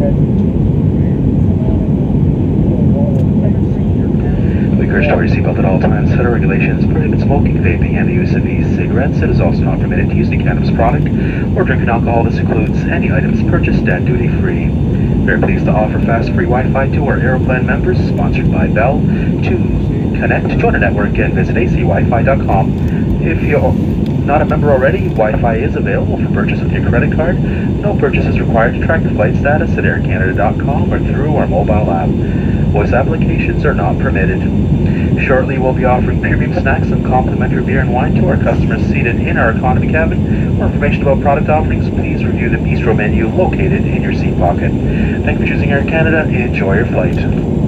We encourage to wear your seatbelt at all times. Federal regulations prohibit smoking, vaping, and the use of e-cigarettes. It is also not permitted to use the cannabis product or drinking alcohol. This includes any items purchased at duty-free. We are pleased to offer fast free Wi-Fi to our Aeroplan members, sponsored by Bell. To connect, join our network and visit acwifi.com. If you're not a member already, Wi-Fi is available for purchase with your credit card. No purchase is required to track the flight status at aircanada.com or through our mobile app. Voice applications are not permitted. Shortly, we'll be offering premium snacks and complimentary beer and wine to our customers seated in our economy cabin. For information about product offerings, please review the bistro menu located in your seat pocket. Thank you for choosing Air Canada. Enjoy your flight.